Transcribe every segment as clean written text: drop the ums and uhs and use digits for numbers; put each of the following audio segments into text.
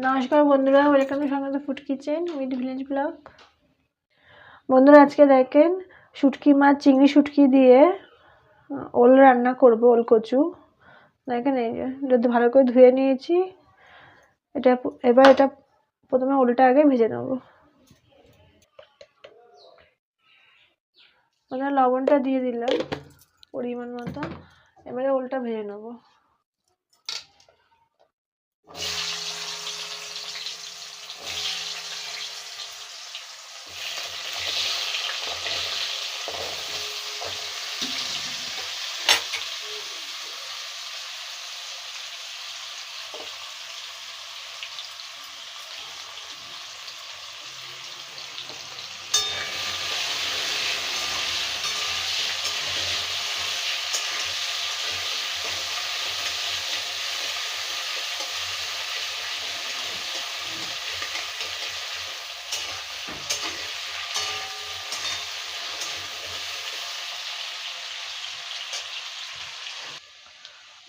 নমস্কার বন্ধুরা, welcome to সংগত food kitchen with village blog. বন্ধুরা আজকে দেখেন শুটকি মাছ, চিংড়ি শুটকি দিয়ে ওল রান্না করব, ওল কচু। দেখেন এই যে ভালো করে ধুয়ে নিয়েছি। এবার এটা প্রথমে ওলটা আগে ভেজে নেব। প্রথমে লবণটা দিয়ে দিলাম পরিমাণ মতো। এবারে ওলটা ভেজে নেব।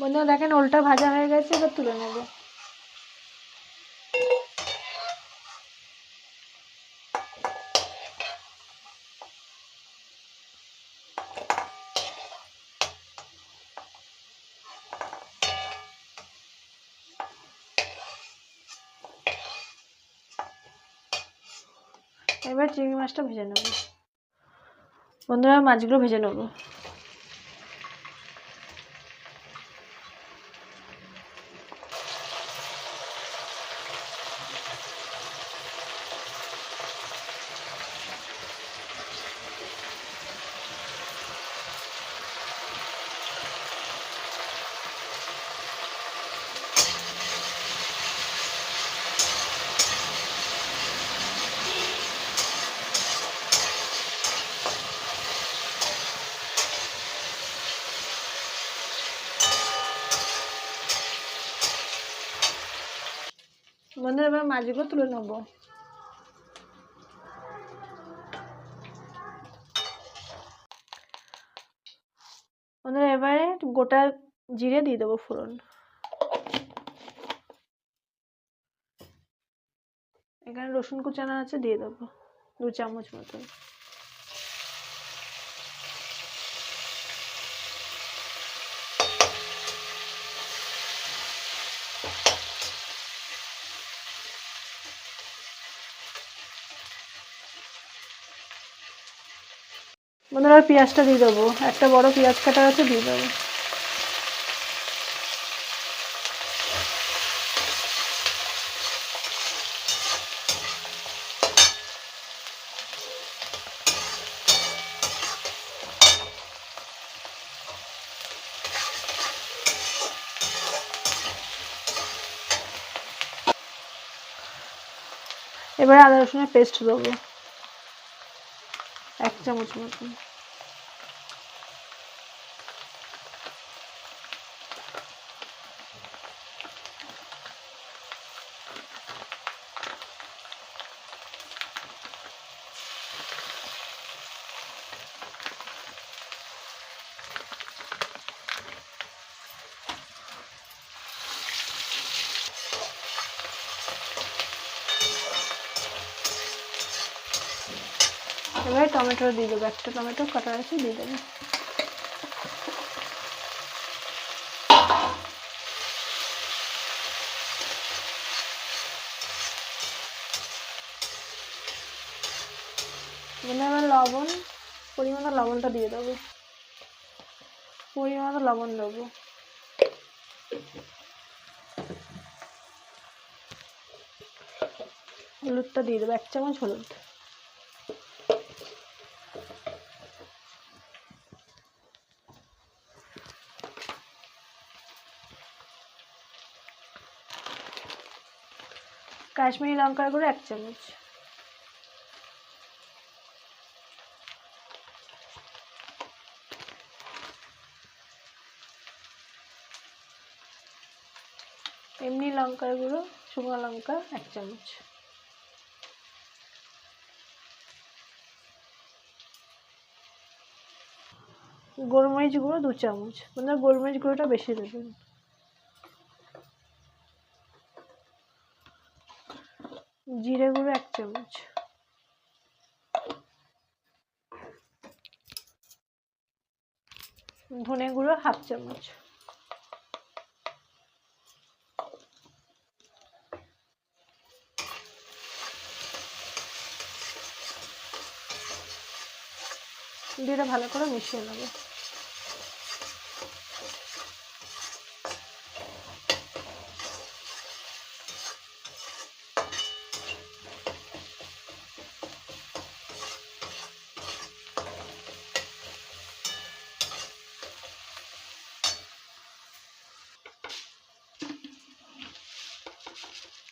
বন্ধুরা দেখেন ওলটা ভাজা হয়ে গেছে, এবার তুলে নেব। এবার চিংড়ি মাছটা ভেজে নেব। বন্ধুরা মাছগুলো ভেজে নেব। বন্ধুরা এবার মাছগুলো তুলে নেব। বন্ধুরা এবারে গোটা জিরে দিয়ে দেবো ফোড়ন। এখানে রসুন কুচানো আছে, দিয়ে দেবো 2 চামচ মতো। বন্ধুরা পেঁয়াজটা দিয়ে দেবো, একটা বড় পেঁয়াজ কাটা আছে, দিয়ে দেবো। এবারে আদা রসুনের পেস্ট দেবো 1 চামচ মতো। এবারে টমেটো দিয়ে দেবো, একটা টমেটো কাটা আছে, দিয়ে দেবো। এবার লবণ, পরিমাণ লবণটা দিয়ে দেবো, পরিমাণ লবণ দেবো। হলুদটা দিয়ে দেবো 1 চামচ হলুদ। কাশ্মীরি লঙ্কার গুঁড়ো 1 চামচ। এমনি লঙ্কার গুঁড়ো, শুকনো লঙ্কা 1 চামচ। গোলমরিচ গুঁড়ো 2 চামচ। মানে গোলমরিচ গুঁড়োটা বেশি দেবেন। জিরে গুঁড়ো 1 চামচ, ধনে গুঁড়ো 1/2 চামচ, দিয়ে ভালো করে মিশিয়ে নেব।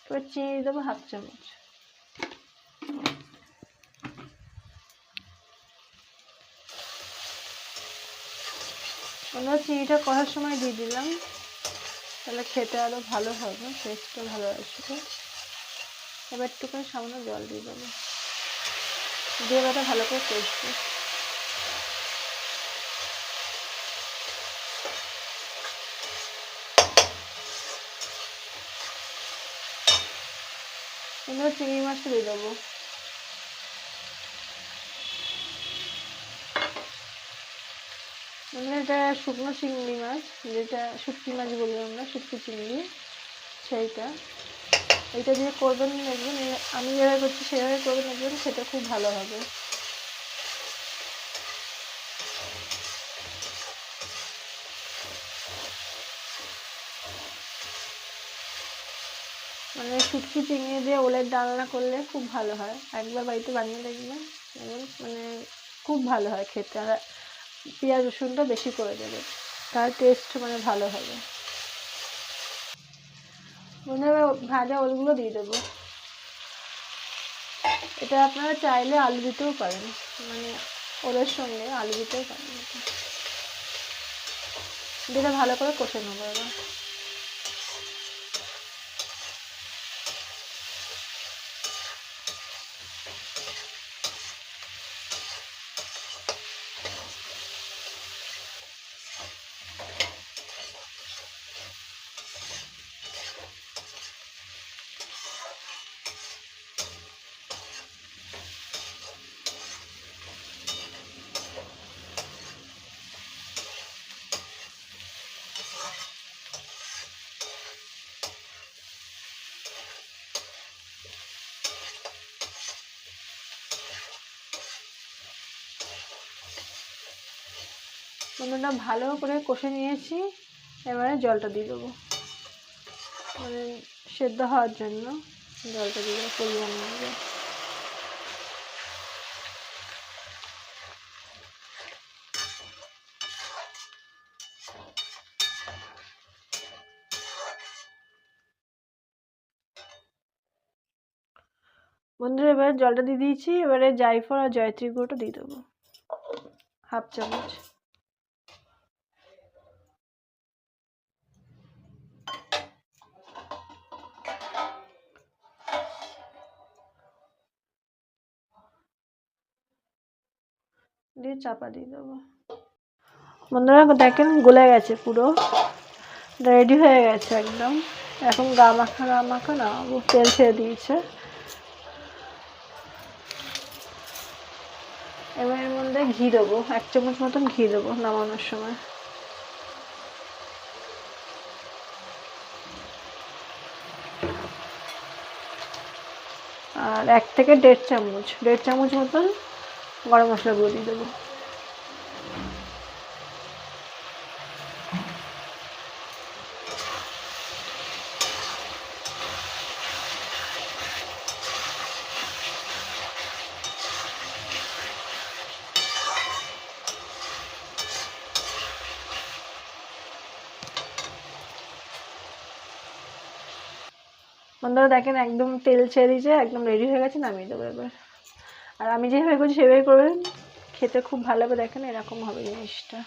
এবার চিনি দেবো 1/2 চামচ। আমরা চিনিটা কষার সময় দিয়ে দিলাম, তাহলে খেতে আরো ভালো হবে, টেস্টটা ভালো আসবে। এবার একটুখানি সামান্য জল দিয়ে দেবো, দিয়ে এবার ভালো করে কষবো। এবার চিংড়ি মাছটা দিয়ে দেবো। এটা শুকনো চিংড়ি মাছ, যেটা শুটকি মাছ বলি আমরা, শুটকি চিংড়ি, সেইটা। এটা দিয়ে করবেন দেখবেন, আমি যেভাবে করছি সেভাবে করবেন দেখবেন, খেতে খুব ভালো হবে। মানে শুটকি চিংড়ি দিয়ে ওলের ডালনা করলে খুব ভালো হয়, একবার বাড়িতে বানিয়ে দেখবেন, মানে খুব ভালো হয় খেতে। আর পেঁয়াজ রসুনটা বেশি করে দেবে, তার টেস্ট মানে ভালো হবে। ভাজা ওলগুলো দিয়ে দেবো। এটা আপনারা চাইলে আলু দিতেও পারেন, মানে ওলের সঙ্গে আলু দিতেও পারেন। এটা ভালো করে কষে নেবো এবার। মশলাটা ভালো করে কষে নিয়েছি, এবারে জলটা দিয়ে দেবো, মানে সেদ্ধ হওয়ার জন্য জলটা দিয়ে দেবো পরিমাণ অনুযায়ী। বন্ধুরা এবারে জলটা দিয়ে দিয়েছি, এবারে জায়ফল আর জয়ত্রী গুঁড়োটা দিয়ে দেবো 1/2 চামচ। দিয়ে চাপা দিয়ে দেবো। বন্ধুরা দেখেন গলে গেছে, পুরো রেডি হয়ে গেছে একদম। এখন গা মাখা না, তেল ছেড়ে দিয়েছে। এবার এর মধ্যে ঘি দেবো, 1 চামচ মতন ঘি দেবো নামানোর সময়। আর 1 থেকে 1.5 চামচ মতন গরম মশলা গুঁড়ো দিয়ে দেবো। বন্ধুরা দেখেন একদম তেল ছেড়ে দিয়েছে, একদম রেডি হয়ে গেছে, নামিয়ে দেবো এবার। আর আমি যেভাবে করছি সেভাবে করবেন, খেতে খুব ভালো হবে। দেখেন এরকম হবে জিনিসটা।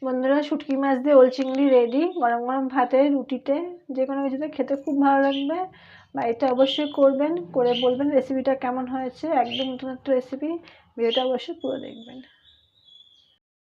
বন্ধুরা শুটকি মাছ দিয়ে ওল চিংড়ি রেডি। গরম গরম ভাতে, রুটিতে, যে কোনো কিছুতে খেতে খুব ভালো লাগবে। বাড়িতে অবশ্যই করবেন, করে বলবেন রেসিপিটা কেমন হয়েছে। একদম নতুন একটা রেসিপি, ভিডিওটা অবশ্যই পুরো দেখবেন।